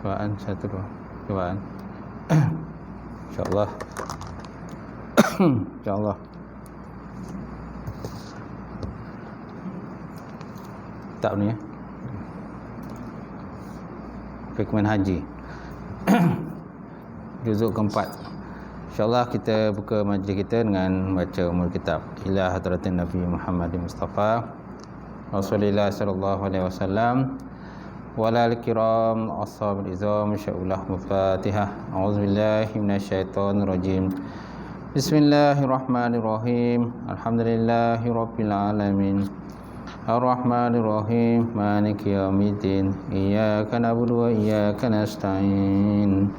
Cubaan 1 2. Cubaan. InsyaAllah. InsyaAllah. Tak ni ya. Fikman Haji. Juzuk keempat. InsyaAllah kita buka majlis kita dengan baca umul kitab ila hadratin Nabi Muhammad Mustafa Rasulullah sallallahu alaihi wasallam walal kiram ashabul izam insyaallah Fatihah. A'udzubillahi minasyaitonir rajim. Bismillahirrahmanirrahim. Alhamdulillahirabbil alamin. Ar-Rahmanir-Rahim. Maliki yaumiddin. Iyyaka na'budu wa iyyaka nasta'in.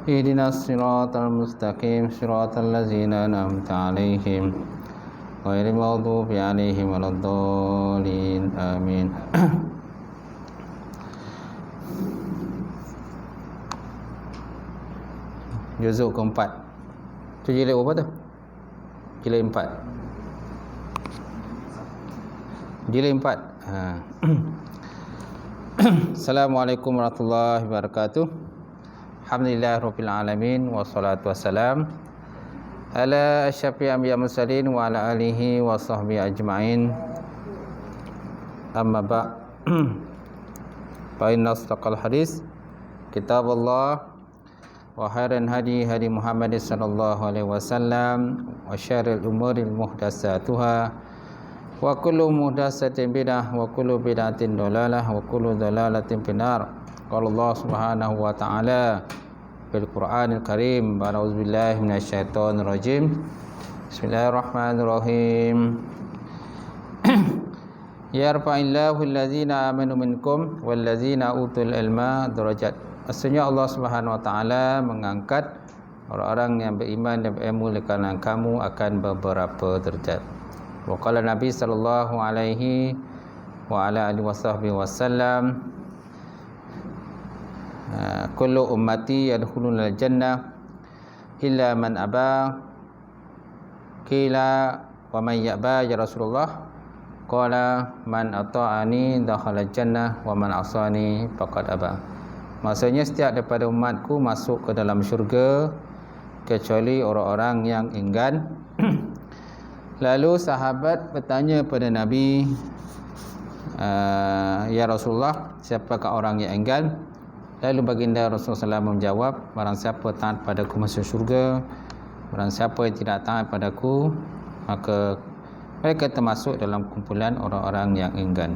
Ihdinas siratal mustaqim, siratal ladzina an'amta 'alaihim ghairil maghdubi 'alaihim waladdallin. Amin. Juzuk keempat. Tu jilid berapa tu? Jilid 4. Jilid 4. Assalamualaikum warahmatullahi wabarakatuh. Alhamdulillahirabbil alamin wassalatu wassalam ala asyrafil anbiya'i mursalin wa ala alihi wa sahbihi ajma'in. Amma ba'. Fa inna asdaqal hadis kitabullah wa khairan hadi Muhammad sallallahu alaihi wasallam wa syarril umuri muhdatsatuha wa kullu muhdatsatin bid'ah wa kullu bid'atin dhalalah wa kullu dhalalatin finnar. Qala Allah Subhanahu wa ta'ala fil Qur'anil Karim. A'udzubillahi minasyaitonir rajim. Bismillahirrahmanirrahim. Yarfa'illahu allazina amanu minkum wallazina utul ilma darajat. Maksudnya Allah Subhanahu wa ta'ala mengangkat orang-orang yang beriman dan berilmu di kalangan kamu akan beberapa derajat. Wa qala Nabi sallallahu alaihi wa ala alihi wasallam, kullu ummati yadkhuluna al-jannah illa man aba. Qila wa man ya'ba ya Rasulullah? Qala man ata'ani dakhala al-jannah wa man asani faqad aba. Maksudnya setiap daripada umatku masuk ke dalam syurga kecuali orang-orang yang enggan. Lalu sahabat bertanya pada Nabi, ya Rasulullah, siapakah orang yang enggan? Lalu baginda Rasulullah SAW menjawab, barang siapa taat padaku masuk syurga, barang siapa yang tidak taat padaku, maka mereka termasuk dalam kumpulan orang-orang yang enggan.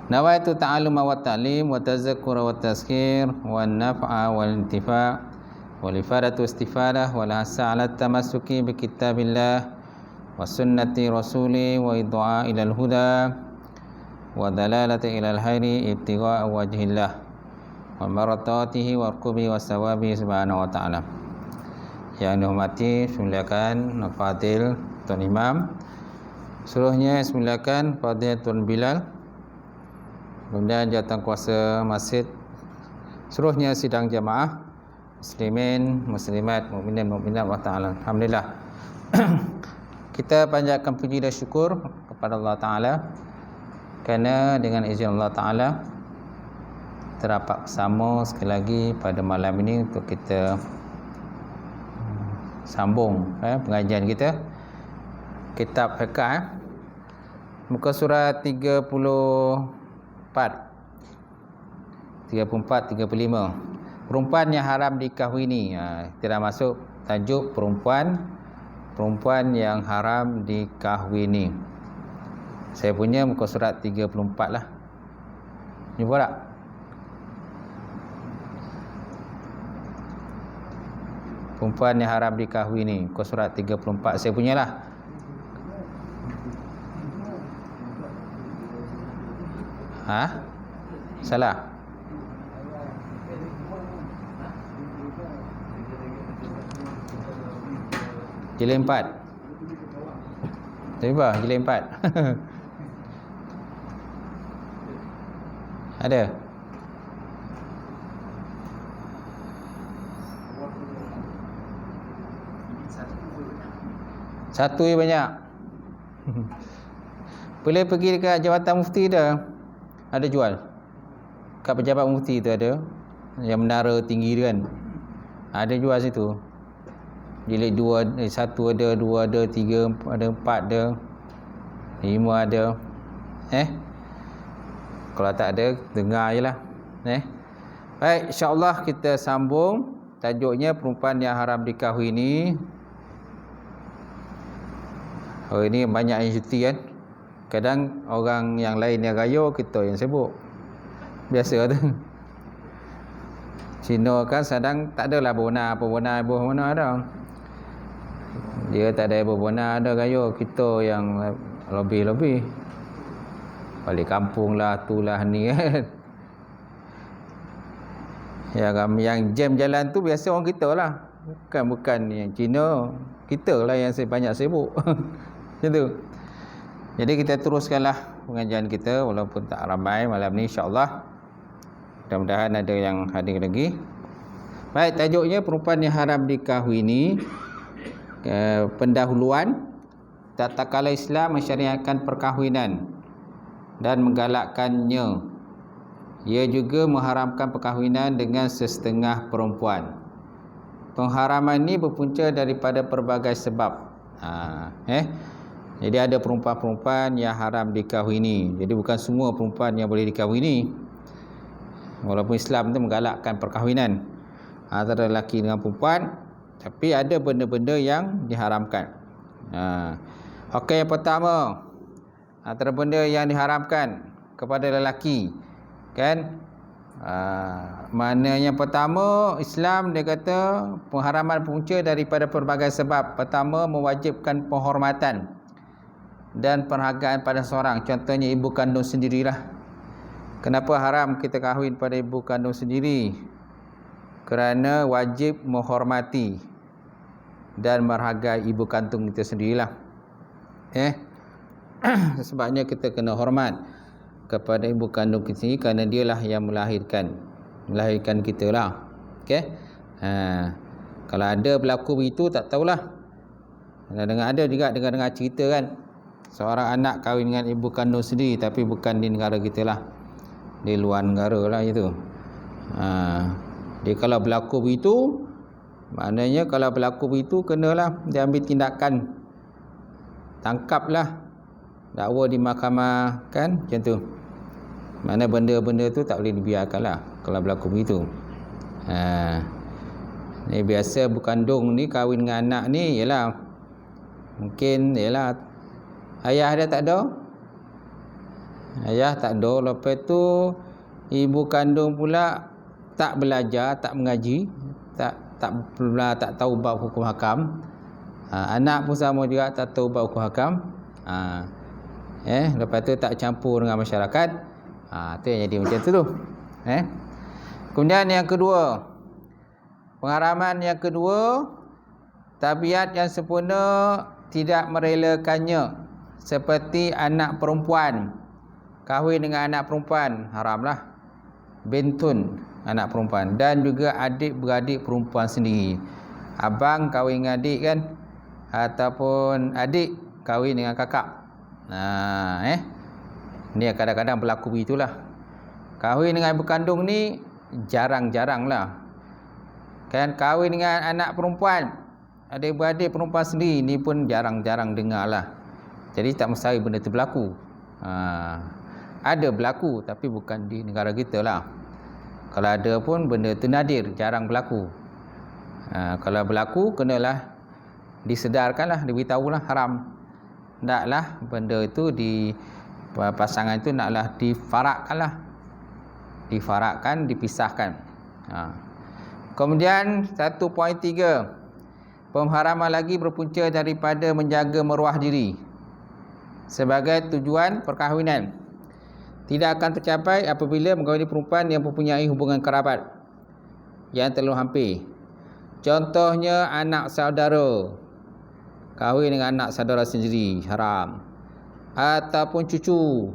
Nawaitu ta'alluma wa ta'lim wa tazakkura wa tazkir wa naf'a wal intifa' wal ifadatu istifadah wal hasa 'ala tamassuki bi kitabillah wa sunnati rasuli wa id'a ila al-huda wa dalalati ila al-khairi ibtigha'a wajhillah wa maratatihi wa rukubi wa sawabi subhanahu wa ta'ala. Yang dihormati, silakan Fadil Tuan Imam. Seluruhnya silakan Fadil Tuan Bilal. Kemudian jawatan kuasa masjid, seluruhnya sidang jamaah muslimin, muslimat, mukminin, mukminat wa ta'ala. Alhamdulillah. Kita panjatkan puji dan syukur kepada Allah Ta'ala kerana dengan izin Allah Ta'ala terdapat bersama sekali lagi pada malam ini untuk kita sambung pengajian kita kitab fiqh, muka surat 34, 35. Perempuan yang haram dikahwini. Kita dah masuk tajuk perempuan yang haram dikahwini. Saya punya muka surat 34 lah. Jumpa tak? Perempuan yang haram dikahwini, muka surat 34. Saya punya lah. Salah. Jilid 4. Tiba jilid 4. Ada. Satu je banyak. Boleh pergi dekat Jabatan Mufti dah. Ada jual. kat Pejabat Mufti tu ada yang menara tinggi tu kan, ada jual situ. Jilid 2, 1 ada, 2 ada, 3 ada, 4 ada, 5 ada. Kalau tak ada, dengar je lah. Baik, insyaAllah kita sambung. Tajuknya perempuan yang haram dikahwini ni. Ini banyak yang cuti kan. Kadang orang yang lain yang raya, kita yang sibuk. Biasa tu. Cina kan sedang tak adalah berbenar dah. Dia tak ada berbenar ada raya. Kita yang lebih-lebih. Balik kampung lah, tu lah ni kan. Yang jam jalan tu biasa orang kita lah. Bukan yang Cina. Kita lah yang banyak sibuk. Macam tu. Jadi kita teruskanlah pengajian kita walaupun tak ramai malam ni, insya-Allah. Mudah-mudahan ada yang hadir lagi. Baik, tajuknya perempuan yang haram dikahwini. Pendahuluan. Tatkala Islam mensyariatkan perkahwinan dan menggalakkannya, ia juga mengharamkan perkahwinan dengan sesetengah perempuan. Pengharaman ini berpunca daripada pelbagai sebab. Jadi ada perempuan-perempuan yang haram dikahwini. Jadi bukan semua perempuan yang boleh dikahwini. Walaupun Islam itu menggalakkan perkahwinan antara lelaki dengan perempuan, tapi ada benda-benda yang diharamkan. Okey, yang pertama, antara benda yang diharamkan kepada lelaki kan, maknanya pertama, Islam dia kata pengharaman punca daripada pelbagai sebab. Pertama, mewajibkan penghormatan dan penghargaan pada seorang. Contohnya ibu kandung sendirilah. Kenapa haram kita kahwin pada ibu kandung sendiri? Kerana wajib menghormati dan menghargai ibu kandung kita sendirilah. Sebabnya kita kena hormat kepada ibu kandung kita sendiri, kerana dialah yang melahirkan kita lah. Kalau ada berlaku begitu, tak tahulah. Ada juga dengar cerita kan, seorang anak kahwin dengan ibu kandung sendiri, tapi bukan di negara kita lah, di luar negara lah itu. Dia kalau berlaku begitu, maknanya kalau berlaku begitu, kenalah dia ambil tindakan, tangkaplah, dakwa di mahkamah kan, macam tu. Mana benda-benda tu tak boleh dibiarkan lah kalau berlaku begitu. Ni biasa ibu kandung ni kahwin dengan anak ni, ialah mungkin ayah dia tak ada. Lepas tu ibu kandung pula tak belajar, tak mengaji, tak tahu bab hukum hakam. Anak pun sama juga, tak tahu bab hukum hakam. Lepas tu tak campur dengan masyarakat. Tu yang jadi macam tu. Kemudian yang kedua, pengharaman yang kedua, tabiat yang sempurna tidak merelakannya, seperti anak perempuan. Kahwin dengan anak perempuan haramlah. Bintun, anak perempuan, dan juga adik-beradik perempuan sendiri. Abang kahwin dengan adik kan, ataupun adik kahwin dengan kakak. Ni kadang-kadang berlaku begitulah. Kahwin dengan ibu kandung ni jarang-jarang lah kan. Kahwin dengan anak perempuan, adik-beradik perempuan sendiri, ni pun jarang-jarang dengar lah. Jadi tak mesti benda tu berlaku. Ada berlaku, tapi bukan di negara kita lah. Kalau ada pun benda tu nadir, jarang berlaku. Kalau berlaku, kenalah disedarkanlah, diberitahulah haram. Naklah benda itu pasangan itu naklah difarakkan, dipisahkan. Kemudian 1.3, pengharaman lagi berpunca daripada menjaga maruah diri sebagai tujuan perkahwinan. Tidak akan tercapai apabila mengkahwini perempuan yang mempunyai hubungan kerabat yang terlalu hampir. Contohnya anak saudara, kahwin dengan anak saudara sendiri haram. Ataupun cucu,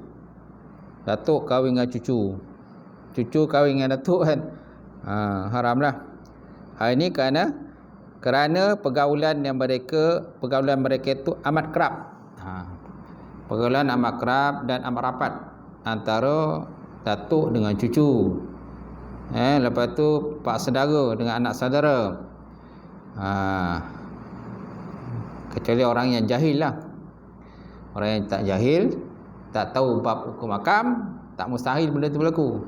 datuk kahwin dengan cucu kahwin dengan datuk kan, haramlah. Hal ini kerana pergaulan mereka itu amat kerap. Pergaulan amat kerap dan amat rapat antara datuk dengan cucu. Lepas tu pak saudara dengan anak saudara. Kecuali orang yang jahil lah. Orang yang tak jahil, tak tahu bab hukum akam, tak mustahil benda tu berlaku.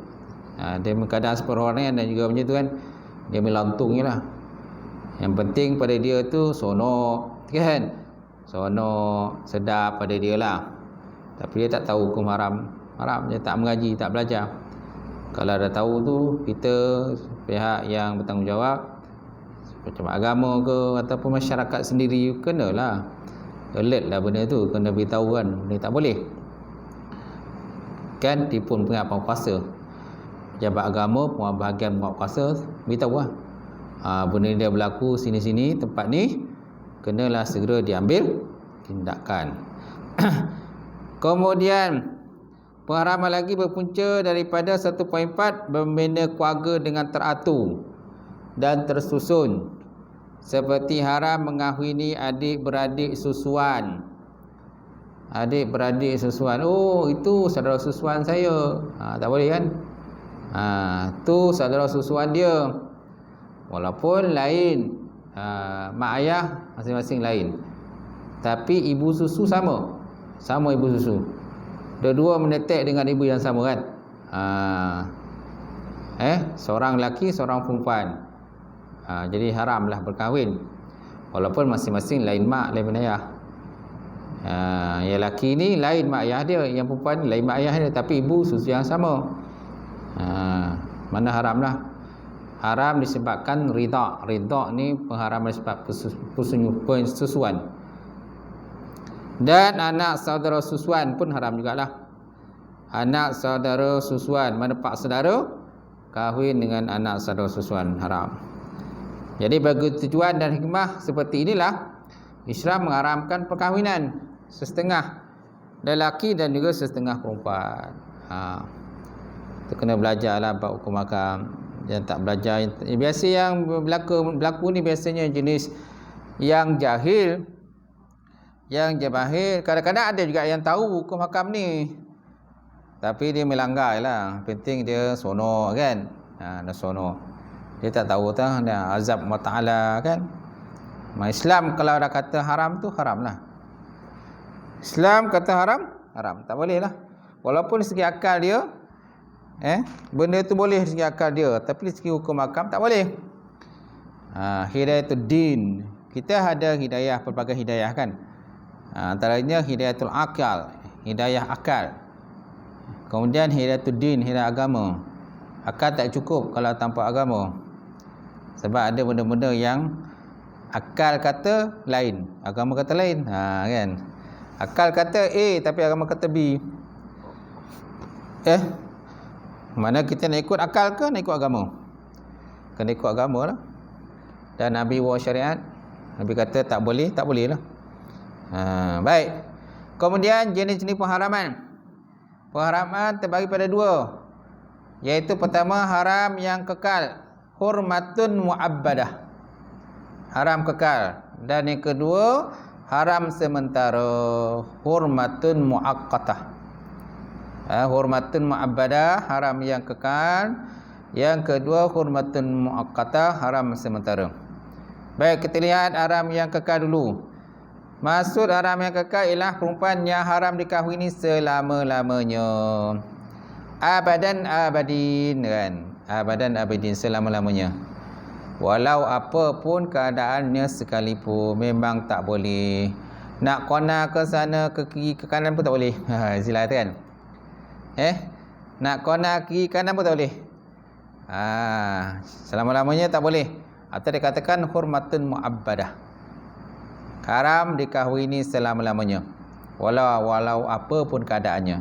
Dia kadang seperti dan juga macam tu kan, dia melantung je lah. Yang penting pada dia tu sonok kan, sonok sedap pada dia lah. Tapi dia tak tahu hukum haram. Dia tak mengaji, tak belajar. Kalau dah tahu tu, kita pihak yang bertanggungjawab macam agama ke ataupun masyarakat sendiri kenalah alert lah benda tu, kena beritahu kan, benda tak boleh kan. Tipun pihak penguasa, pejabat agama, bahagian penguasa beritahu lah, benda dia berlaku sini-sini tempat ni, kenalah segera diambil tindakan. Kemudian pengharaman lagi berpunca daripada 1.4, membina keluarga dengan teratur dan tersusun, seperti haram mengahwini adik-beradik susuan. Adik-beradik susuan, oh itu saudara susuan saya, tak boleh kan. Tu saudara susuan dia, walaupun lain, mak ayah masing-masing lain, tapi ibu susu sama ibu susu, dua-dua menetek dengan ibu yang sama kan. Seorang lelaki, seorang perempuan. Jadi haramlah berkahwin, walaupun masing-masing lain mak, lain ayah. Yang lelaki ni lain mak ayah dia, yang perempuan lain mak ayah dia, tapi ibu susu yang sama. Mana haramlah. Haram disebabkan ridha. Ridha ni pengharaman sebab persusuan. Dan anak saudara susuan pun haram jugalah. Anak saudara susuan, mana pak saudara kahwin dengan anak saudara susuan, haram. Jadi bagi tujuan dan hikmah seperti inilah Islam mengharamkan perkahwinan setengah lelaki dan juga setengah perempuan. Kita kena belajarlah bab hukum akam. Yang tak belajar, biasa yang berlaku ni biasanya jenis yang jahil, yang jahil. Kadang-kadang ada juga yang tahu hukum hakam ni, tapi dia melanggar lah. Penting dia sonok kan, dia sonok. Dia tak tahu dah azab Allah Ta'ala kan. Islam kalau dah kata haram tu haram lah. Islam kata haram, haram, tak boleh lah. Walaupun segi akal dia, benda tu boleh segi akal dia, tapi segi hukum hakam tak boleh. Hidayatul din, kita ada hidayah, pelbagai hidayah kan. Antaranya hidayatul akal, hidayah akal. Kemudian hidayatul din, hidayah agama. Akal tak cukup kalau tanpa agama. Sebab ada benda-benda yang akal kata lain, agama kata lain. Kan? Akal kata A tapi agama kata B. Mana kita nak ikut akal ke nak ikut agama? Kena ikut agama lah. Dan Nabi bawa syariat, Nabi kata tak boleh, tak boleh lah. Baik. Kemudian jenis-jenis pengharaman. Pengharaman terbagi pada dua, iaitu pertama haram yang kekal, hurmatun mu'abbadah, haram kekal. Dan yang kedua haram sementara, hurmatun mu'aqqatah. Hurmatun mu'abbadah, haram yang kekal. Yang kedua hurmatun mu'aqqatah, haram sementara. Baik, kita lihat haram yang kekal dulu. Maksud haram yang kekal ialah perempuan yang haram dikahwini selama-lamanya, abadan abadin kan, abadan abadin, selama-lamanya. Walau apa pun keadaannya sekalipun, memang tak boleh. Nak kona ke sana, ke kiri, ke kanan pun tak boleh. Istilah tu kan. Nak kona kiri kanan pun tak boleh. Selama-lamanya tak boleh. Atau dikatakan hurmatun mu'abbadah, haram dikahwini selama-lamanya, walau apa pun keadaannya.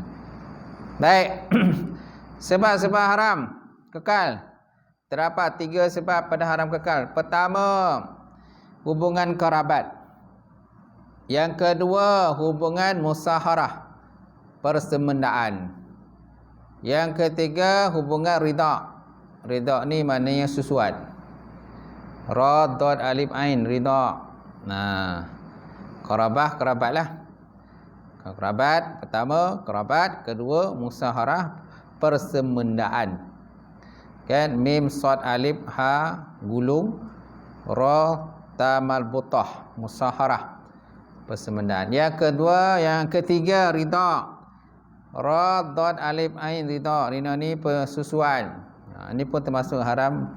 Baik. Sebab-sebab haram kekal, terdapat 3 sebab pada haram kekal. Pertama, hubungan kerabat. Yang kedua, hubungan musaharah, persemendaan. Yang ketiga, hubungan ridha. Ridha ni maknanya susuan. Ra dad alif ain, ridha. Kerabat lah. Kerabat pertama, kerabat kedua, musaharah, persemendaan. Kan, mim sad alif ha gulung, ra ta malbutah musaharah, persemendaan. Yang ketiga ridha. Ra dad alif ain ridha. Ridha ni persusuan. Ini pun termasuk haram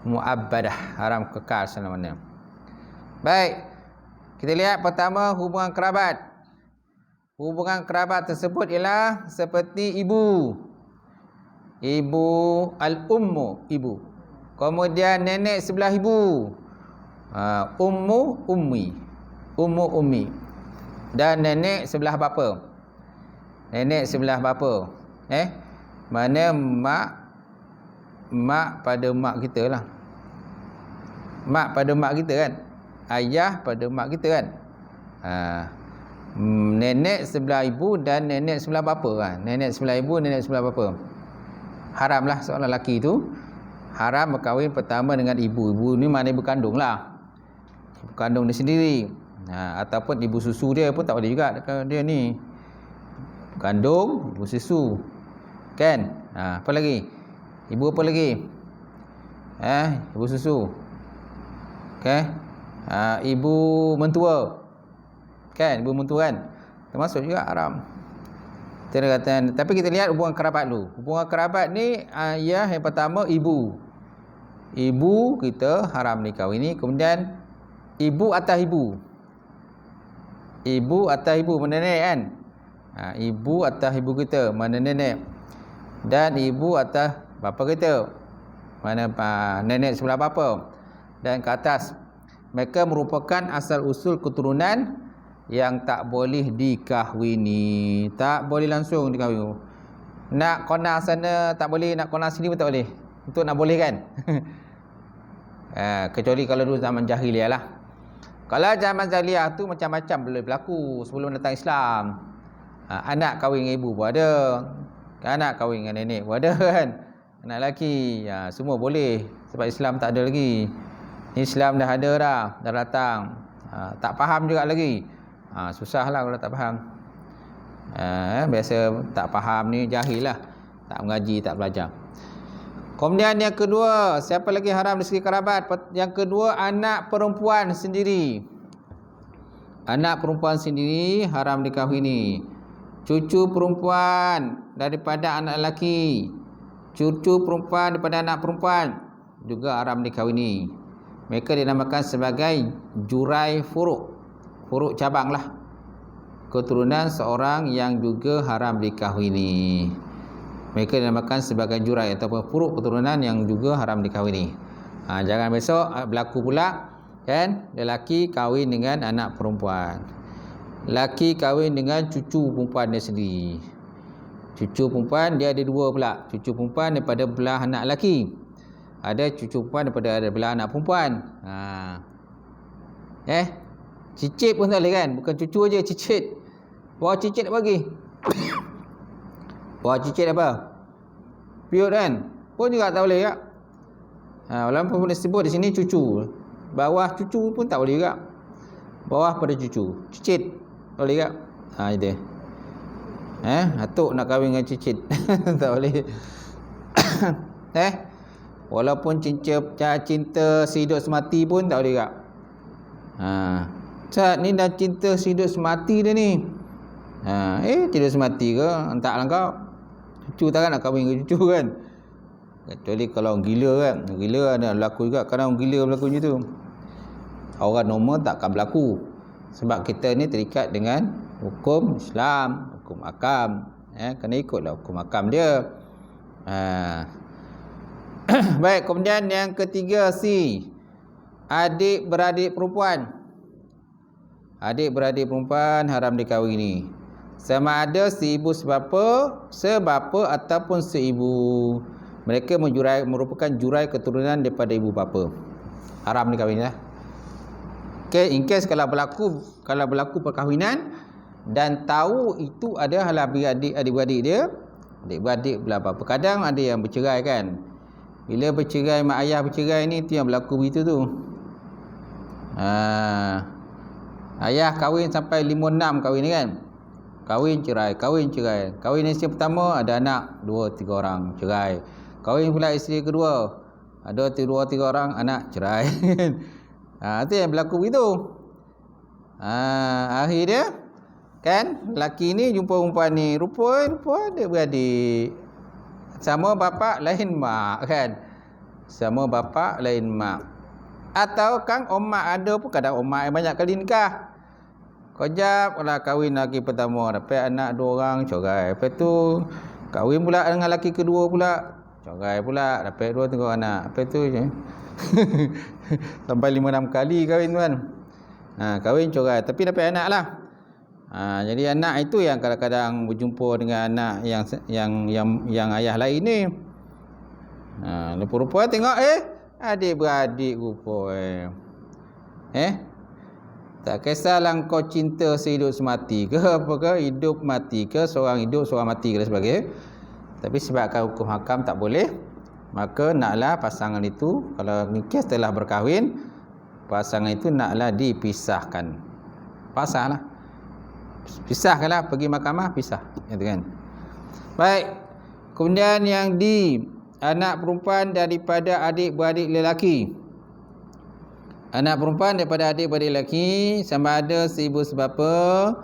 muabbadah, haram kekal selama-lamanya. Baik, kita lihat pertama hubungan kerabat. Hubungan kerabat tersebut ialah seperti ibu. Ibu al-ummu, ibu. Kemudian nenek sebelah ibu, ummu ummi, ummu ummi. Dan nenek sebelah bapa. Nenek sebelah bapa. Mana mak pada mak kita lah. Mak pada mak kita kan. Ayah pada mak kita kan. Nenek sebelah ibu dan nenek sebelah bapa kan. Nenek sebelah ibu, nenek sebelah bapa. Haramlah seorang lelaki itu haram berkahwin pertama dengan ibu. Ibu ni mana ibu kandung lah. Ibu kandung dia sendiri. Ataupun ibu susu dia pun tak boleh juga dia ni. Ibu kandung, ibu susu. Kan? Apa lagi? Ibu apa lagi? Ibu susu. Okay? Ibu mentua. Kan? Ibu mentua kan? Termasuk juga haram. Tapi kita lihat hubungan kerabat dulu. Hubungan kerabat ni ayah yang pertama ibu. Ibu kita haram dikahwini. Kemudian ibu atas ibu. Ibu atas ibu, mana nenek kan? Ibu atas ibu kita, mana nenek. Dan ibu atas bapa kita, mana nenek sebelah bapa. Dan ke atas, mereka merupakan asal usul keturunan yang tak boleh dikahwini. Tak boleh langsung dikahwini. Nak kona sana tak boleh, nak kona sini pun tak boleh. Untuk nak boleh kan. Kecuali kalau dulu zaman jahiliah lah. Kalau zaman jahiliah tu macam-macam boleh berlaku sebelum datang Islam. Anak kahwin dengan ibu pun ada. Anak kahwin dengan nenek pun ada kan. Anak lelaki, semua boleh. Sebab Islam tak ada lagi. Islam dah ada dah datang. Tak faham juga lagi. Susahlah kalau tak faham. Biasa tak faham ni jahil lah. Tak mengaji, tak belajar. Kemudian yang kedua, siapa lagi haram dari segi kerabat? Yang kedua, anak perempuan sendiri. Anak perempuan sendiri haram dikahwini. Cucu perempuan daripada anak lelaki. Cucu perempuan daripada anak perempuan juga haram dikahwini. Mereka dinamakan sebagai jurai furuk. Furuk cabang lah. Keturunan seorang yang juga haram dikahwini. Mereka dinamakan sebagai jurai ataupun furuk keturunan yang juga haram dikahwini. Jangan besok berlaku pula kan, lelaki kahwin dengan anak perempuan. Lelaki kahwin dengan cucu perempuan dia sendiri. Cucu perempuan dia ada dua pula. Cucu perempuan daripada belah anak lelaki. Ada cucu perempuan daripada belah anak perempuan. Cicit pun tak boleh kan. Bukan cucu aja, cicit. Bawa cicit apa lagi? Bawa cicit apa? Piut kan? Pun juga tak boleh juga. Walaupun boleh sebut di sini cucu. Bawah cucu pun tak boleh juga. Bawah pada cucu. Cicit tak boleh juga. Itu. Atuk nak kahwin dengan cicit. Tak boleh. Walaupun cinta sehidup semati pun tak boleh juga. Ustaz ni dah cinta sehidup semati dia ni. Hidup semati ke? Entahlah kau. Cucu takkan nak kahwin dengan cucu kan. Kecuali kalau gila kan. Gila ada berlaku juga. Kadang gila berlaku macam tu. Orang normal takkan berlaku. Sebab kita ni terikat dengan hukum Islam, hukum akam. Kena ikutlah hukum akam dia. Baik, kemudian yang ketiga C. Adik-beradik perempuan. Adik-beradik perempuan haram dikahwini. Sama ada seibu sebapa ataupun seibu. Mereka merupakan jurai keturunan daripada ibu bapa. Haram dikahwini lah. Okay, in case kalau berlaku perkahwinan dan tahu itu ada adik-beradik dia, adik-beradik belah bapa. Kadang ada yang bercerai kan. Bila bercerai, mak ayah bercerai ni, tu yang berlaku begitu tu. Ayah kahwin sampai 5-6 kahwin ni kan. kahwin cerai, kahwin cerai. Kahwin isteri pertama ada anak 2-3 orang, cerai. Kahwin pula isteri kedua, ada 2-3 orang anak, cerai. Itu yang berlaku begitu. Akhir dia kan lelaki ni jumpa perempuan ni, rupa dia beradik. Sama bapa lain mak kan. Sama bapa lain mak. Atau kang omak ada pun kadang omak yang banyak kali nikah. Kejap lah kahwin lelaki pertama, dapat anak 2 orang, cerai. Lepas tu kahwin pula dengan lelaki kedua pula, cerai pula, dapat 2-3 anak. Lepas tu je. Sampai 5-6 kali kahwin tu kan. Kahwin cerai tapi dapat anak lah. Jadi anak itu yang kadang-kadang berjumpa dengan anak yang ayah lain ni. Rupa-rupa tengok adik-beradik rupa tak kisahlah kau cinta sehidup semati ke apa ke, hidup mati ke, seorang hidup seorang mati ke dan sebagainya. Tapi sebabkan hukum hakam tak boleh, maka naklah pasangan itu kalau nikah setelah berkahwin, pasangan itu naklah dipisahkan. Pasahlah. Pisahkanlah, pergi mahkamah pisah, gitu kan. Baik. Kemudian yang anak perempuan daripada adik-beradik lelaki. Anak perempuan daripada adik-beradik lelaki sama ada seibu sebapa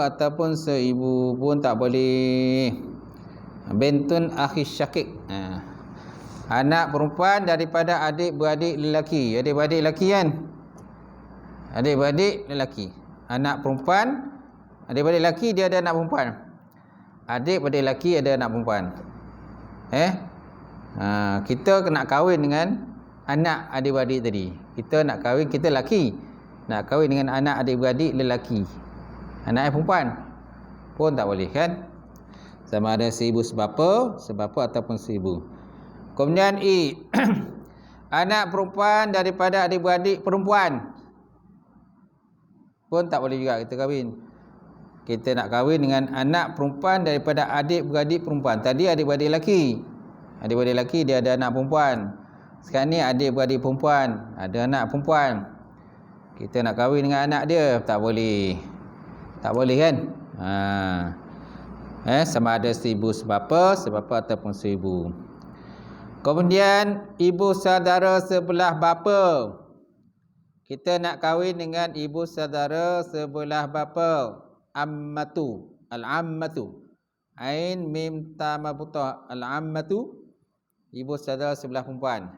ataupun seibu pun tak boleh. Bintun akhi syakik. Anak perempuan daripada adik-beradik lelaki. Adik-beradik lelaki kan? Adik-beradik lelaki. Anak perempuan, adik-beradik lelaki dia ada anak perempuan. Adik-beradik lelaki ada anak perempuan. Kita nak kahwin dengan anak adik-beradik tadi. Kita nak kahwin, kita lelaki nak kahwin dengan anak adik-beradik lelaki. Anak perempuan pun tak boleh kan? Sama ada seibu sebapa ataupun seibu. Kemudian anak perempuan daripada adik-beradik perempuan pun tak boleh juga kita kahwin. Kita nak kahwin dengan anak perempuan daripada adik-beradik perempuan. Tadi adik-beradik lelaki. Adik-beradik lelaki dia ada anak perempuan. Sekarang ni adik-beradik perempuan, ada anak perempuan. Kita nak kahwin dengan anak dia, tak boleh. Tak boleh kan? Sama ada seibu sebapa ataupun seibu. Kemudian ibu saudara sebelah bapa. Kita nak kahwin dengan ibu saudara sebelah bapa. Ammatu, al-ammatu. Ain mim ta mabutah, al-ammatu. Ibu saudara sebelah perempuan.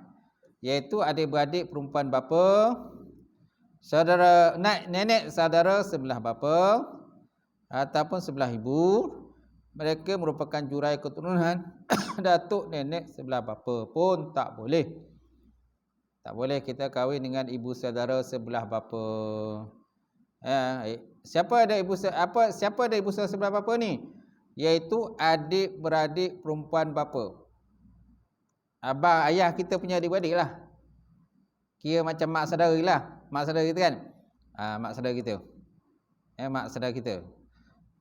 Iaitu adik-beradik perempuan bapa, saudara nenek saudara sebelah bapa ataupun sebelah ibu. Mereka merupakan jurai keturunan datuk nenek sebelah bapa pun tak boleh. Tak boleh kita kahwin dengan ibu saudara sebelah bapa. Siapa ada ibu saudara sebelah bapa ni? Iaitu adik-beradik perempuan bapa. Abang ayah kita punya adik-beradik lah. Kira macam mak saudara lah. Mak saudara kita kan? Mak saudara kita. Mak saudara kita.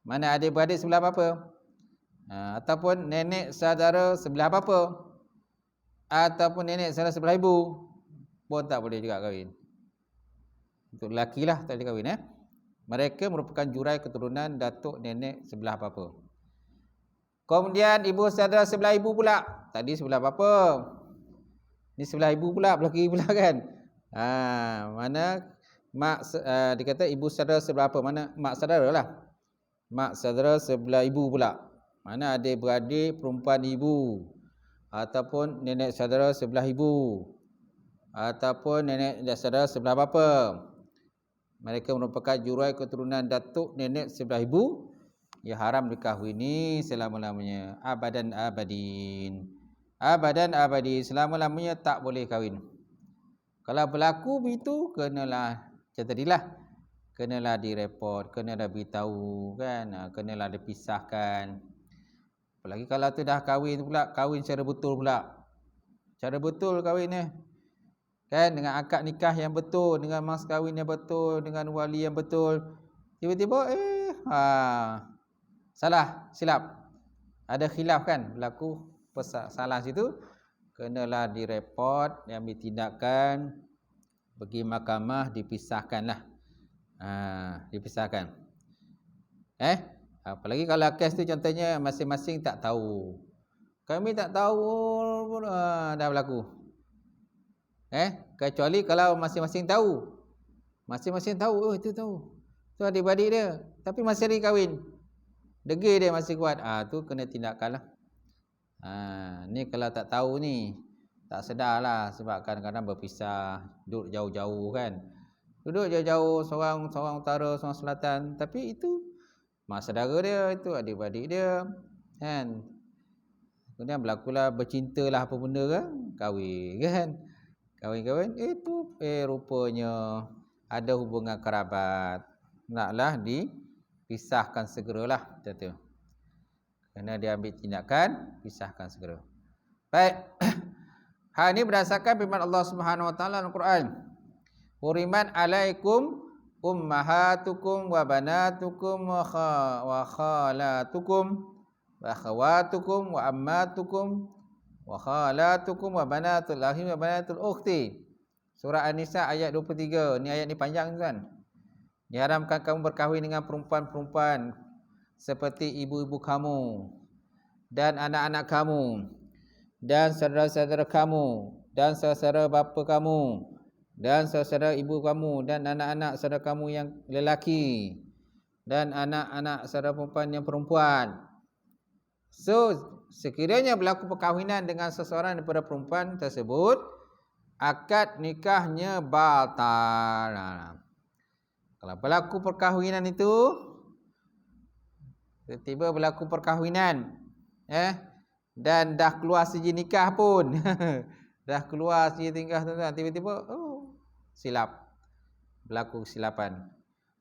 Mana adik-beradik sebelah bapa? Ataupun nenek saudara sebelah bapa. Ataupun nenek saudara sebelah ibu. Pun tak boleh juga kahwin. Untuk lelaki lah tak boleh kahwin. Mereka merupakan jurai keturunan datuk nenek sebelah bapa. Kemudian ibu saudara sebelah ibu pula. Tadi sebelah bapa. Ni sebelah ibu pula, belah kiri pula kan. Mana mak dikata ibu saudara sebelah apa? Mana mak saudara lah. Mak saudara sebelah ibu pula. Mana adik-beradik perempuan ibu ataupun nenek saudara sebelah ibu ataupun nenek saudara sebelah bapa. Mereka merupakan jurai keturunan datuk nenek sebelah ibu. Ya haram dikahwini selama-lamanya, abadan abadin. Abadan abadi, selama-lamanya tak boleh kahwin. Kalau berlaku begitu, kenalah macam tadilah, kenalah direport, kenalah beritahu kan, kenalah dipisahkan. Apalagi kalau tu dah kahwin pula, kahwin secara betul pula. Cara betul kahwin ni. Kan, dengan akad nikah yang betul, dengan mas kahwin yang betul, dengan wali yang betul. Tiba-tiba salah, silap. Ada khilaf kan, berlaku salah situ, kenalah direport, diambil tindakan, pergi mahkamah, dipisahkanlah. Dipisahkan. Apalagi kalau kes tu contohnya masing-masing tak tahu. Kami tak tahu pun dah berlaku. Kecuali kalau masing-masing tahu. Masing-masing tahu, itu tahu. Tu adik-beradik dia, tapi masih lagi kahwin. Degil dia masih kuat. Tu kena tindakanlah. Ni kalau tak tahu ni, tak sedarlah sebab kadang-kadang berpisah, duduk jauh-jauh kan. Duduk jauh-jauh, seorang utara, seorang selatan, tapi itu mak saudara dia, itu adik-beradik dia kan. Kemudian berlakulah bercintalah apa benda kan, kahwin kan. Kahwin-kahwin itu rupanya ada hubungan kerabat. Naklah dipisahkan segeralah kata tu. Kena dia ambil tindakan, pisahkan segera. Baik. Hal ini berdasarkan firman Allah Subhanahu wa taala dalam Quran. Hurimat alaikum ummahatukum wa banatukum wa khalatukum wa akhawatukum wa ammatukum wa khalatukum wa banatul akhi wa banatul ukhti. Surah An-Nisa ayat 23. Ni ayat ni panjang kan. Diharamkan kamu berkahwin dengan perempuan-perempuan seperti ibu-ibu kamu dan anak-anak kamu dan saudara-saudara kamu dan saudara bapa kamu dan saudara ibu kamu dan anak-anak saudara kamu yang lelaki dan anak-anak saudara perempuan yang perempuan. So, sekiranya berlaku perkahwinan dengan seseorang daripada perempuan tersebut, akad nikahnya batal. Kalau berlaku perkahwinan itu, tiba-tiba berlaku perkahwinan dan dah keluar sijil nikah pun dah keluar sijil nikah tuan-tuan, tiba-tiba silap, berlaku kesilapan.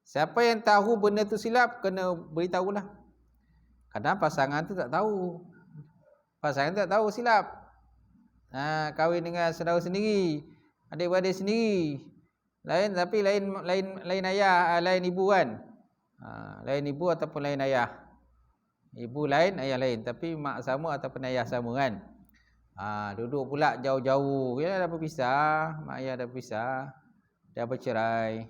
Siapa yang tahu benda tu silap kena beritahulah. Kadang pasangan tu tak tahu, silap, kahwin dengan saudara sendiri, adik-beradik sendiri, tapi lain ayah, lain ibu kan. Lain ibu ataupun lain ayah. Ibu lain, ayah lain, tapi mak sama ataupun ayah sama kan. Duduk pula jauh-jauh, dah berpisah, mak ayah dah berpisah, dah bercerai.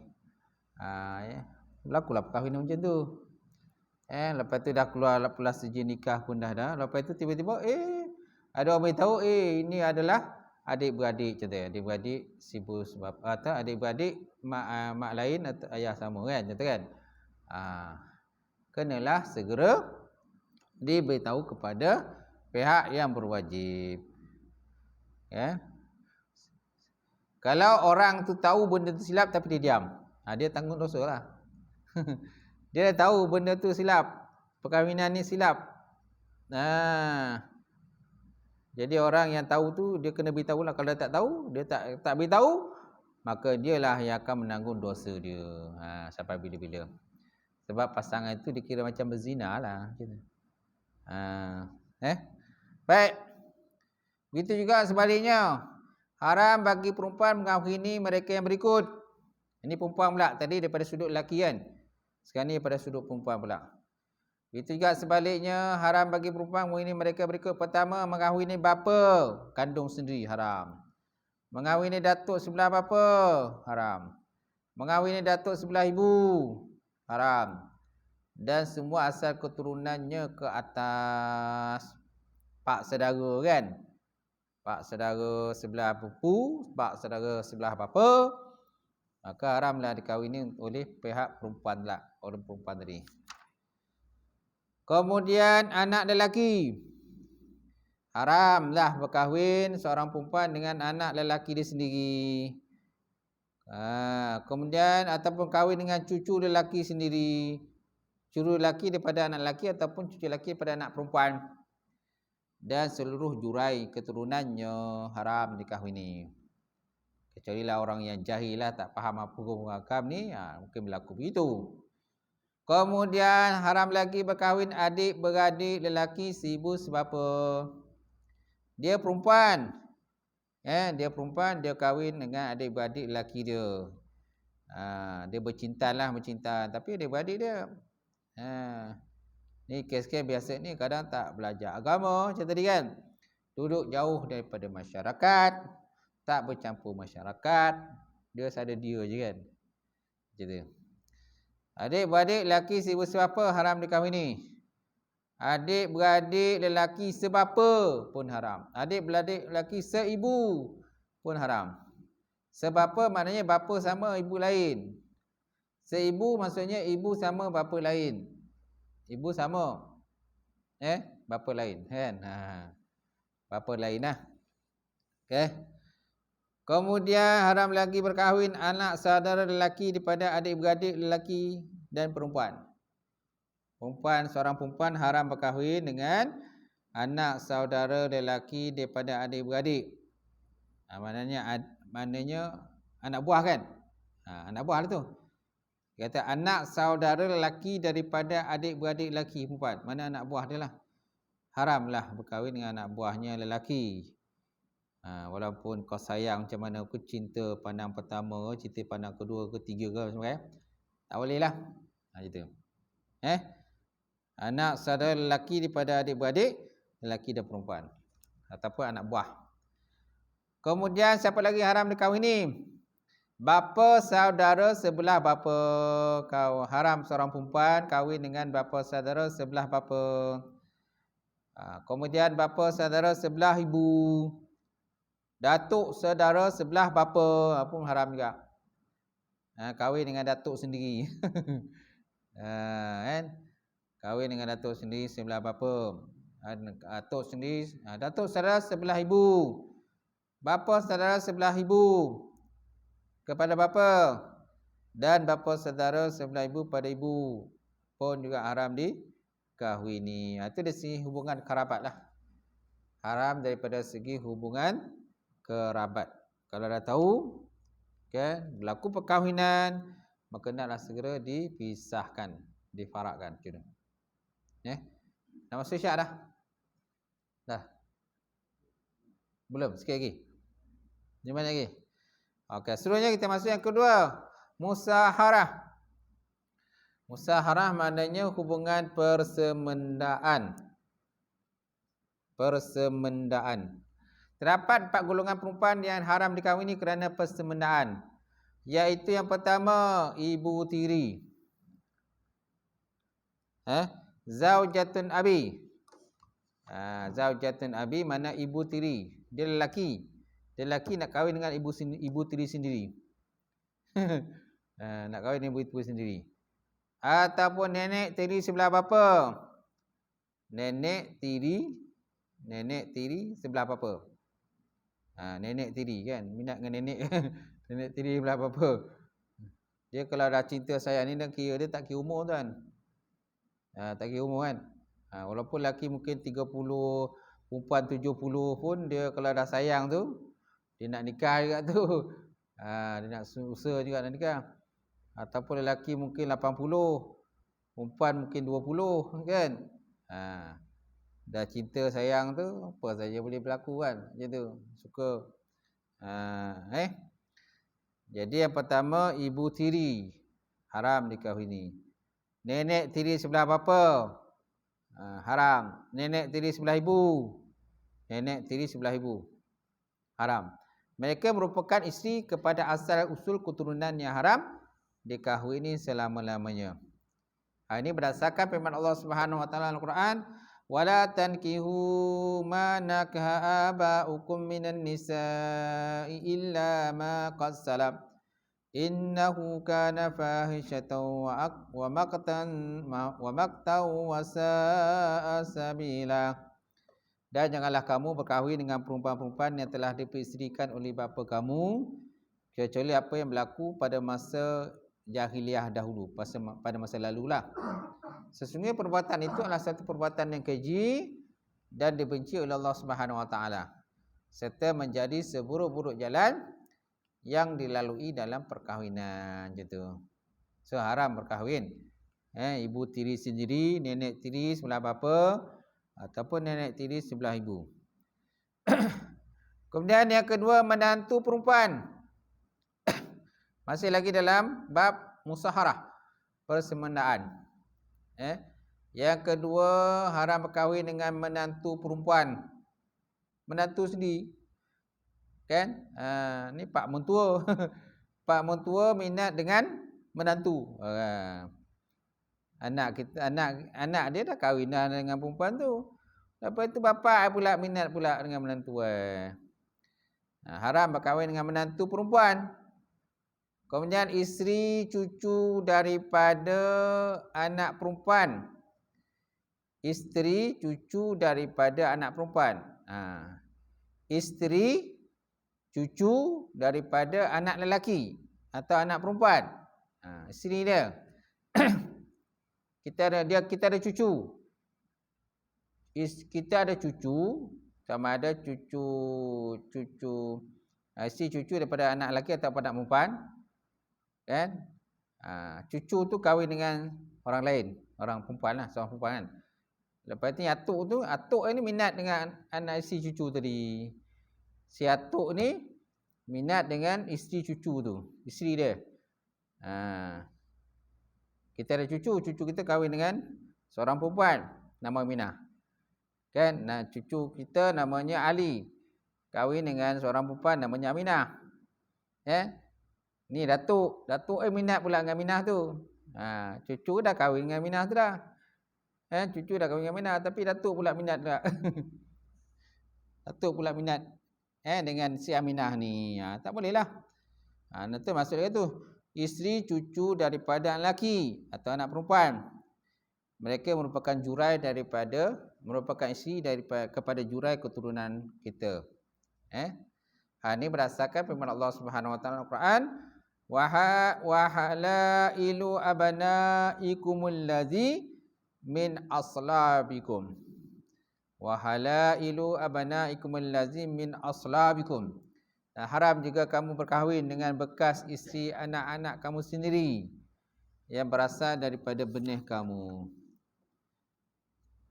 Berlakulah perkahwinan macam tu. Lepas tu dah keluar pula sijil nikah pun dah. Lepas tu tiba-tiba ada orang beritahu ini adalah adik-beradik contoh. Adik-beradik sibu sebab atau adik-beradik mak lain atau ayah sama kan, contoh kan. Kenalah segera diberitahu kepada pihak yang berwajib. Kalau orang tu tahu benda tu silap tapi dia diam, dia tanggung dosa lah. Dia dah tahu benda tu silap, perkahwinan ni silap. Jadi orang yang tahu tu dia kena beritahu lah. Kalau dia tak tahu, dia tak beritahu, maka dialah yang akan menanggung dosa dia sampai bila-bila. Sebab pasangan itu dikira macam berzina lah. Baik. Begitu juga sebaliknya. Haram bagi perempuan mengahwini mereka yang berikut. Ini perempuan pula. Tadi daripada sudut lelaki kan. Sekarang ni daripada sudut perempuan pula. Begitu juga sebaliknya. Haram bagi perempuan mengahwini mereka berikut. Pertama, mengahwini bapa kandung sendiri haram. Mengahwini datuk sebelah bapa haram. Mengahwini datuk sebelah ibu haram. Dan semua asal keturunannya ke atas. Pak saudara kan. Pak saudara sebelah pupu, pak saudara sebelah bapa, maka haramlah dikahwini oleh pihak perempuan lah, orang perempuan tadi. Kemudian anak lelaki. Haramlah berkahwin seorang perempuan dengan anak lelaki dia sendiri. Kemudian ataupun kahwin dengan cucu lelaki sendiri. Cucu lelaki daripada anak lelaki ataupun cucu lelaki daripada anak perempuan. Dan seluruh jurai keturunannya haram dikahwini. Kecuali lah orang yang jahil lah, tak faham apa hukum akam ni, mungkin berlaku begitu. Kemudian haram lagi berkahwin adik-beradik lelaki seibu sebapa. Dia perempuan. Dia perempuan, dia kahwin dengan adik-beradik lelaki dia. Dia bercinta, tapi adik-beradik dia. Ni kes-kes biasa ni kadang tak belajar agama macam tadi kan. Duduk jauh daripada masyarakat, tak bercampur masyarakat, dia sadar dia je kan. Macam tu. Adik-beradik lelaki ibu sebapa haram dikahwini. Adik-beradik lelaki sebapa pun haram. Adik-beradik lelaki seibu pun haram. Sebapa maknanya bapa sama ibu lain. Seibu maksudnya ibu sama bapa lain. Ibu sama bapa lain kan. Bapa lain lah. Okey. Kemudian haram lagi berkahwin anak saudara lelaki daripada adik-beradik lelaki dan perempuan. Seorang perempuan haram berkahwin dengan anak saudara lelaki daripada adik-beradik. Maknanya anak buah kan? Anak buah lah tu. Kata anak saudara lelaki daripada adik-beradik lelaki perempuan. Mana anak buah dia lah. Haramlah berkahwin dengan anak buahnya lelaki. Walaupun kau sayang macam mana, aku cinta pandang pertama, cinta pandang kedua, ketiga ke macam tak boleh lah. Gitu. Anak saudara lelaki daripada adik-beradik lelaki dan perempuan ataupun anak buah. Kemudian siapa lagi haram dikahwini? Bapa saudara sebelah bapa. Kau haram seorang perempuan kahwin dengan bapa saudara sebelah bapa. Kemudian bapa saudara sebelah ibu. Datuk saudara sebelah bapa pun haram juga. Kahwin dengan datuk sendiri. Kan? Kahwin dengan datuk sendiri sebelah bapa. Datuk sendiri, datuk saudara sebelah ibu. Bapa saudara sebelah ibu kepada bapa dan bapa saudara sebelah ibu pada ibu pun juga haram dikahwini. Itu dari segi hubungan kerabat lah. Haram daripada segi hubungan kerabat. Kalau dah tahu berlaku perkahwinan, maka hendaklah segera dipisahkan, difarakkan. Dah masuk isyak dah? Dah? Belum? Sikit lagi? Gimana lagi? Okey, seterusnya kita masuk yang kedua, musaharah. Musaharah maknanya hubungan persemendaan. Terdapat 4 golongan perempuan yang haram dikahwini kerana persemendaan. Iaitu yang pertama, ibu tiri. Zaujatun abi. Zaujatun abi mana ibu tiri. Dia lelaki. Dia lelaki nak kahwin dengan ibu tiri sendiri. Nak kahwin dengan ibu tiri sendiri. Ataupun nenek tiri sebelah bapa. Nenek tiri sebelah bapa. Nenek tiri kan, minat dengan nenek. Nenek tiri sebelah bapa. Dia kalau dah cinta sayang ni, dia tak kira umur tuan. Tak kira umur kan. Walaupun lelaki mungkin 30, perempuan 70 pun, dia kalau dah sayang tu, dia nak nikah juga tu. Dia nak usaha juga nak nikah. Ataupun lelaki mungkin 80, perempuan mungkin 20 kan. Dah cinta sayang tu, apa saja boleh berlaku kan. Macam tu. Suka. Jadi yang pertama, ibu tiri. Haram dikahwini. Nenek tiri sebelah bapa. Haram. Nenek tiri sebelah ibu. Nenek tiri sebelah ibu. Haram. Mereka merupakan isteri kepada asal usul keturunan yang haram dikahwini selama-lamanya. Ini berdasarkan firman Allah Subhanahu wa taala Al-Quran, wala tankihu ma nakaha aba'ukum minan nisa'i illa ma qad salam innahu kana fahishatan wa maqtan wa sa'a sabila. Dan janganlah kamu berkahwin dengan perempuan-perempuan yang telah diperisterikan oleh bapa kamu, kecuali apa yang berlaku pada masa jahiliah dahulu, pada masa lalulah. Sesungguhnya perbuatan itu adalah satu perbuatan yang keji dan dibenci oleh Allah Subhanahu wa taala, serta menjadi seburuk-buruk jalan yang dilalui dalam perkahwinan gitu. So haram berkahwin. Ibu tiri sendiri, nenek tiri sebelah bapa ataupun nenek tiri sebelah ibu. Kemudian yang kedua, menantu perempuan. Masih lagi dalam bab musaharah, persemendaan. Yang kedua, haram berkahwin dengan menantu perempuan. Menantu sendiri. Kan? Ni pak mentua. Pak mentua minat dengan menantu. anak dia dah kahwin dengan perempuan tu. Lepas tu bapa pula minat pula dengan menantu haram berkahwin dengan menantu perempuan. Kemudian isteri cucu daripada anak perempuan. Isteri cucu daripada anak perempuan. Isteri cucu daripada anak lelaki atau anak perempuan. Isteri dia. kita ada cucu. Kita ada cucu, sama ada cucu isteri cucu daripada anak lelaki atau anak perempuan, kan? Cucu tu kahwin dengan orang lain, orang perempuan lah, seorang perempuan kan. Lepas ni atuk ni minat dengan anak isteri cucu tadi. Si atuk ni minat dengan isteri cucu tu, isteri dia. Kita ada cucu kita kahwin dengan seorang perempuan nama Aminah. Kan? Cucu kita namanya Ali, kahwin dengan seorang perempuan namanya Aminah. Ni datuk minat pula dengan Aminah tu. Cucu dah kahwin dengan Aminah tu dah. Cucu dah kahwin dengan Aminah, tapi datuk pula minat pula. Datuk pula minat dengan si Aminah ni. Tak boleh lah. Nanti maksud dia tu, isteri cucu daripada anak lelaki atau anak perempuan. Mereka merupakan isteri kepada jurai keturunan kita. Ini berdasarkan firman Allah Subhanahu Wa Taala Al-Quran, wa halailu abnaikumul ladzi min aslabikum. Wa halailu abnaikumul ladzi min aslabikum. Haram juga kamu berkahwin dengan bekas isteri anak-anak kamu sendiri yang berasal daripada benih kamu.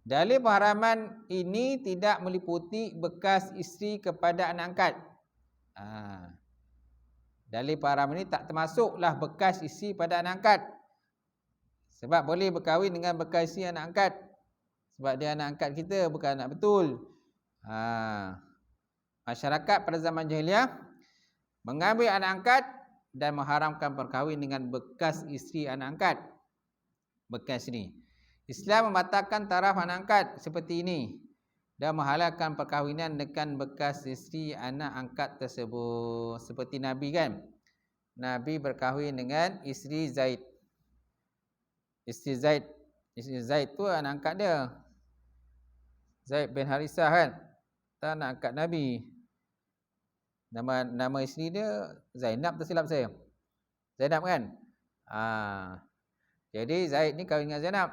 Dalil pengharaman ini tidak meliputi bekas isteri kepada anak angkat. Dalil pengharaman ini tak termasuklah bekas isteri pada anak angkat. Sebab boleh berkahwin dengan bekas isteri anak angkat. Sebab dia anak angkat kita, bukan anak betul. Masyarakat pada zaman jahiliah mengambil anak angkat dan mengharamkan perkahwin dengan bekas isteri anak angkat. Bekas ni. Islam membatalkan taraf anak angkat seperti ini dan menghalalkan perkahwinan dengan bekas isteri anak angkat tersebut. Seperti Nabi kan. Nabi berkahwin dengan isteri Zaid. Isteri Zaid tu anak angkat dia. Zaid bin Harisah kan. Tu anak angkat Nabi. Nama isteri dia Zainab, tersilap saya. Zainab kan? Jadi Zaid ni kahwin dengan Zainab.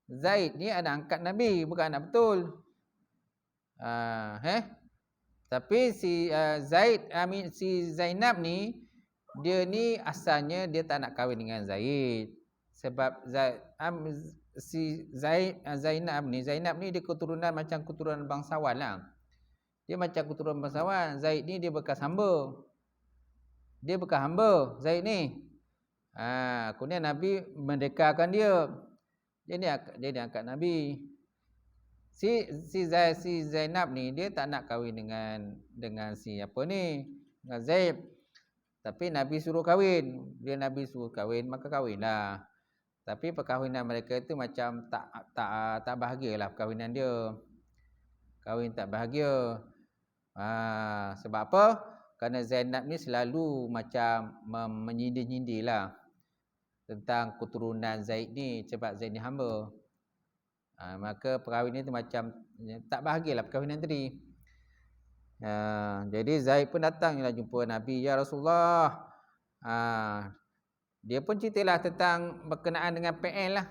Zaid ni anak angkat Nabi, bukan anak betul. Tapi si Zainab ni, dia ni asalnya dia tak nak kahwin dengan Zaid. Sebab Zainab ni dia keturunan macam keturunan bangsawan lah. Dia macam keturunan bangsawan. Zaid ni dia bekas hamba. Zaid ni. Kemudian Nabi mendekarkan dia. Dia ni angkat Nabi. Si Zainab ni dia tak nak kahwin dengan si apa ni, dengan Zaid. Tapi Nabi suruh kahwin. Nabi suruh kahwin, maka kahwinlah. Tapi perkahwinan mereka itu macam tak bahagialah perkahwinan dia. Kahwin tak bahagia. Sebab apa? Kerana Zainab ni selalu macam menyindir-nyindir lah tentang keturunan Zaid ni, sebab Zaid ni hamba. Maka perkahwinan itu macam tak bahagialah perkahwinan tadi. Jadi Zaid pun datanglah jumpa Nabi, ya Rasulullah. Dia pun ceritalah tentang berkenaan dengan PL lah.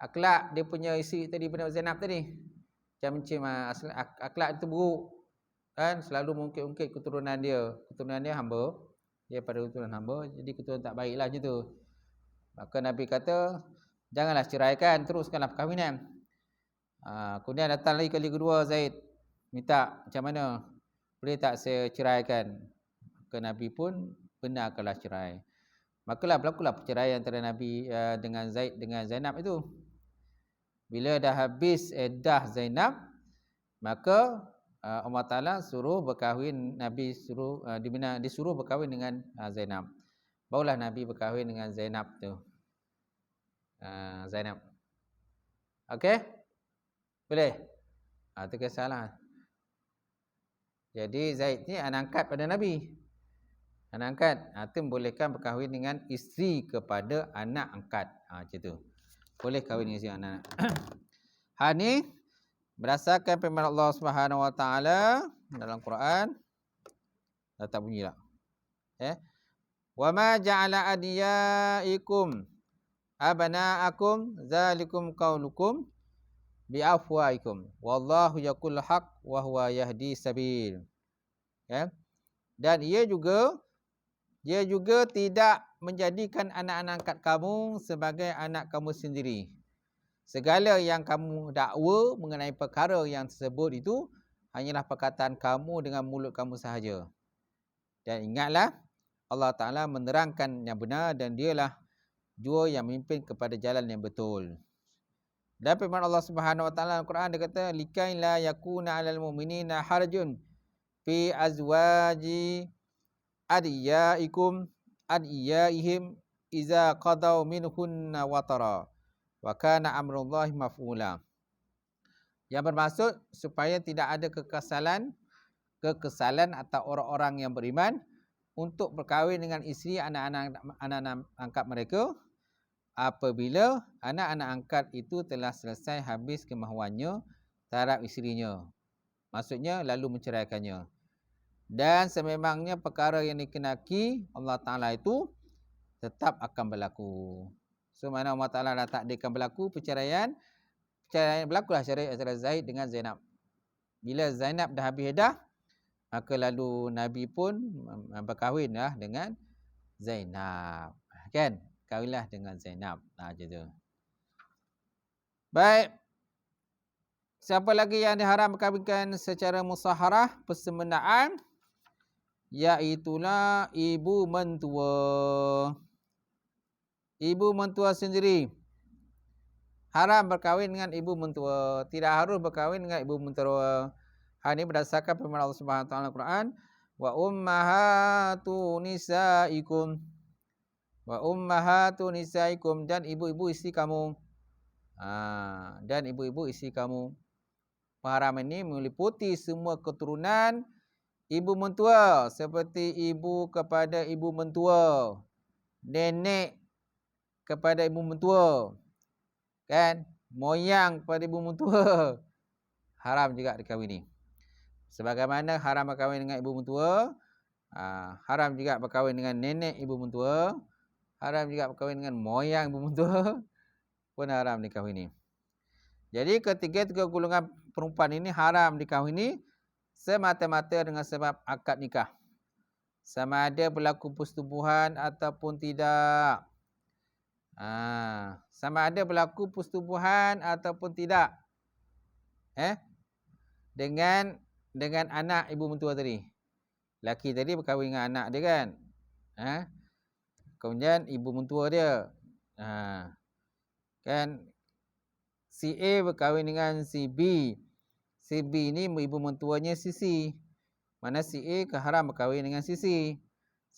Akhlak dia punya isteri tadi, benar Zainab tadi. Macam akhlak itu buruk. Kan selalu mengungkit-ungkit keturunan dia. Keturunan dia hamba. Dia pada keturunan hamba, jadi keturunan tak baiklah macam tu. Maka Nabi kata, janganlah ceraikan, teruskanlah perkahwinan. Kemudian datang lagi kali kedua Zaid, minta macam mana, boleh tak saya ceraikan? Maka Nabi pun benarkanlah cerai. Makalah berlakulah perceraian antara Nabi dengan Zaid dengan Zainab itu. Bila dah habis iddah Zainab, maka Allah Ta'ala suruh berkahwin, Nabi disuruh berkahwin dengan Zainab. Barulah Nabi berkahwin dengan Zainab tu. Zainab. Okey? Boleh? Itu kisahlah. Jadi Zaid ni anak angkat pada Nabi. Anak angkat. Itu membolehkan berkahwin dengan isteri kepada anak angkat. Macam tu. Boleh kahwin dengan isteri anak. Hal ni berdasarkan firman Allah Subhanahu Wa Taala dalam Quran. Dah tak bunyi tak? Wa ma ja'ala adiyaikum abna'akum zalikum qaulukum bi'afwaikum wallahu yaqul haq wa huwa yahdi sabil. Dan ia juga tidak menjadikan anak-anak angkat kamu sebagai anak kamu sendiri. Segala yang kamu dakwa mengenai perkara yang tersebut itu hanyalah perkataan kamu dengan mulut kamu sahaja. Dan ingatlah Allah Ta'ala menerangkan yang benar dan dialah jua yang memimpin kepada jalan yang betul. Dan firman Allah Subhanahu Wa Ta'ala dalam Quran dia kata likai la yakuna 'alal mu'minina harjun fi azwaji adiyaihim iza qadaw minhunna watara wa kana amrullahi maf'ula. Yang bermaksud supaya tidak ada kekesalan atau orang-orang yang beriman untuk berkahwin dengan isteri anak-anak angkat mereka apabila anak-anak angkat itu telah selesai habis kemahuannya terhadap isterinya. Maksudnya lalu menceraikannya. Dan sememangnya perkara yang dikenaki Allah Ta'ala itu tetap akan berlaku. So mana Allah Ta'ala dah takdirkan berlaku perceraian berlakulah antara Zaid dengan Zainab. Bila Zainab dah habis iddah, maka lalu Nabi pun berkahwinlah dengan Zainab. Kan? Kahwinlah dengan Zainab. Macam tu. Baik. Siapa lagi yang diharam berkahwinkan secara musaharah, persemendaan? Iaitulah ibu mentua. Ibu mentua sendiri. Haram berkahwin dengan ibu mentua. Tidak harus berkahwin dengan ibu mentua. Hal ini berdasarkan firman Allah Subhanahu Wa Taala Al-Quran, wa ummahatu nisaikum. Wa ummahatu nisaikum, dan ibu-ibu isteri kamu. Dan ibu-ibu isteri kamu. Pengharaman ini meliputi semua keturunan ibu mentua, seperti ibu kepada ibu mentua, nenek kepada ibu mentua, kan? Moyang kepada ibu mentua. Haram juga dikahwini. Sebagaimana haram berkahwin dengan ibu mentua, haram juga berkahwin dengan nenek ibu mentua, haram juga berkahwin dengan moyang ibu mentua, pun haram dikahwini. Jadi ketiga-tiga golongan perempuan ini haram dikahwini semata-mata dengan sebab akad nikah. Sama ada berlaku persetubuhan ataupun tidak. Sama ada berlaku persetubuhan ataupun tidak. Dengan anak ibu mentua tadi. Laki tadi berkahwin dengan anak dia kan. Kemudian ibu mentua dia. Kan si A berkahwin dengan si B. Si B ni ibu mentuanya si C. Mana si A haram berkahwin dengan si C.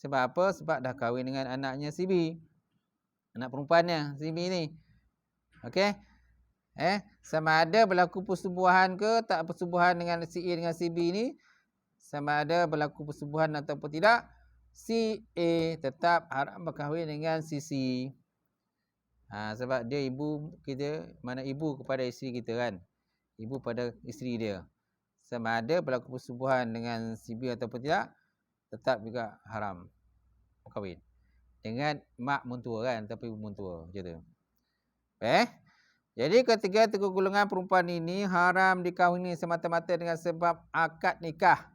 Sebab apa? Sebab dah kahwin dengan anaknya si B. Anak perempuannya si B ni. Okey? Sama ada berlaku persetubuhan ke tak persetubuhan dengan si A dengan si B ni, sama ada berlaku persetubuhan ataupun tidak, si A tetap haram berkahwin dengan si C. Sebab dia ibu kita, mana ibu kepada isteri kita kan. Ibu pada isteri dia. Sama ada berlaku persetubuhan dengan si B ataupun tidak, tetap juga haram berkahwin dengan mak mentua kan, tapi ibu mentua. Macam tu. Jadi ketiga-tiga golongan perempuan ini haram dikahwini semata-mata dengan sebab akad nikah.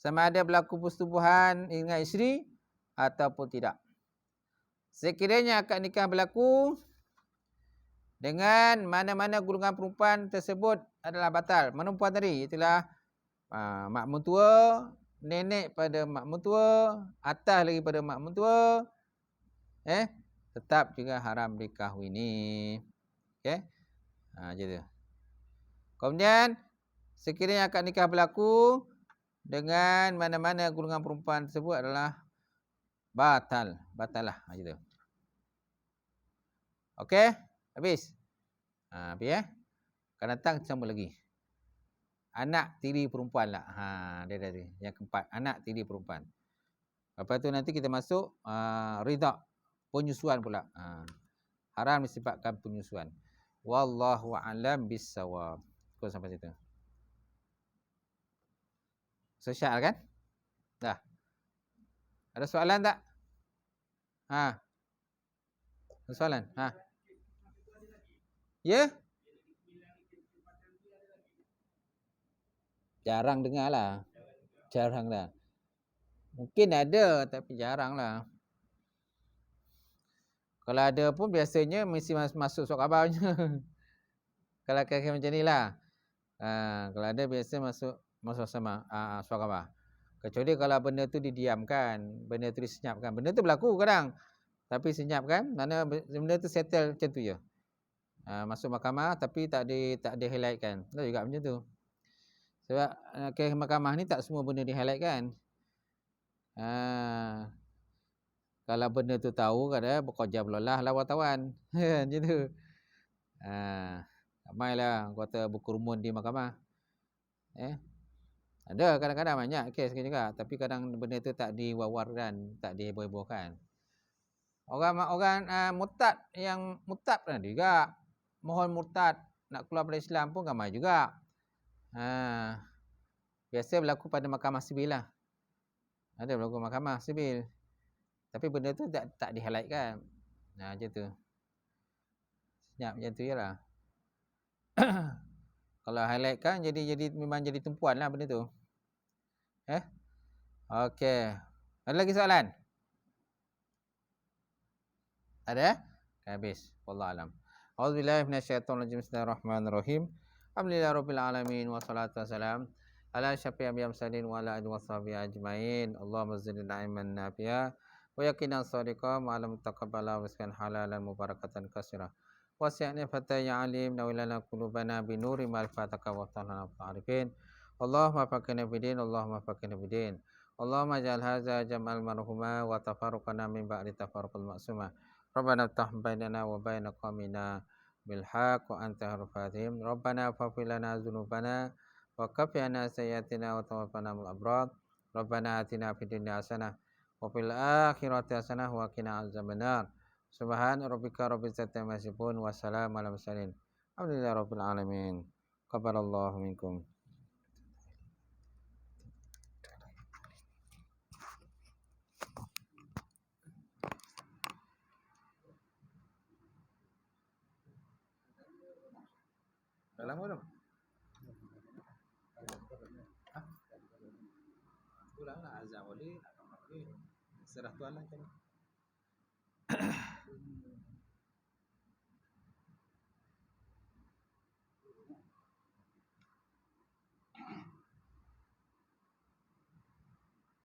Sama ada berlaku persetubuhan dengan isteri ataupun tidak. Sekiranya akad nikah berlaku dengan mana-mana golongan perempuan tersebut adalah batal. Mana perempuan tadi? Itulah mak mentua, nenek pada mak mentua, atas lagi pada mak mentua. Tetap juga haram dikahwini. Okey. Macam tu. Kemudian sekiranya akad nikah berlaku dengan mana-mana golongan perempuan tersebut adalah batal. Batal lah. Macam tu. Okey? Habis? Habis akan datang sambung lagi. Anak tiri perempuan lah. Dia tadi. Yang keempat, anak tiri perempuan. Lepas tu nanti kita masuk ridha, penyusuan pula. Haram disebabkan penyusuan. Wallahu a'lam bissawab. Kau sampai situ. Sosial kan? Dah. Ada soalan tak? Ada soalan? Ya? Jarang dengar lah. Jarang dah. Mungkin ada tapi jarang lah. Kalau ada pun biasanya mesti masuk surat khabar je. Kalau kira macam ni lah. Kalau ada biasa masuk sama surat khabar. Kecuali kalau benda tu didiamkan, benda tu disenyapkan. Benda tu berlaku kadang. Tapi senyapkan, mana benda tu settle macam tu je. Masuk mahkamah tapi tak ada highlightkan. Ada juga macam tu. Sebab kes mahkamah ni tak semua benda di-highlightkan. Kalau benda tu tahu kadang bekerja belolah lah wartawan. Macam tu. Ramailah kata berkerumun di mahkamah. Ada kadang-kadang banyak kes juga, tapi kadang benda tu tak diwawarkan, tak diheboh-hebohkan. Orang murtad yang murtad pernah juga. Mohon murtad nak keluar dari Islam pun ramai juga. Biasa berlaku pada mahkamah sivil lah. Ada berlaku mahkamah sivil. Tapi benda tu tak di-highlightkan. Macam tu. Senyap macam tu je lah. Kalau highlightkan memang jadi tumpuan lah benda tu. Okey. Ada lagi soalan? Ada? Habis. Wallahualam. A'udzubillahi minasyaitonirrajim. Bismillahirrahmanirrahim. Alhamdulillahirabbil alamin wassalatu wassalam ala syafi'i anbiya'i mursalin wa ala alihi washabihi ajmain. Allahumma zidna ilman nafi'a wa yaqinan shadiqan wa alam taqabbala wa rizqan halalan mubarakatan katsira. Wasi'na fataya alim nawilana qulubana binuri ma'rifataka wa ta'ala ta'arifin. Allahumma faqihna bidin, Allahumma faqihna bidin. Allahumma ja'al hadza jam'al marhuma wa tafarruqana min ba'di tafarruqal ma'suma. Rabbana iftah bainana wa baina qaumina bil haqq wa anta khairul fatihim. Rabbana faghfir lana dzunubana wa kaffir 'anna sayyi'atina wa tawaffana ma'al abrar. Rabbana atina fid dunya hasanah wa fil akhirati hasanah wa qina azabannar. Subhana rabbika rabbil izzati amma yasifun wa salamun 'alal mursalin. Alhamdulillahi rabbil alamin. Qabbalallahu minkum. Dah lama belum? Ulanglah azan boleh, serah tuan lah macam ni.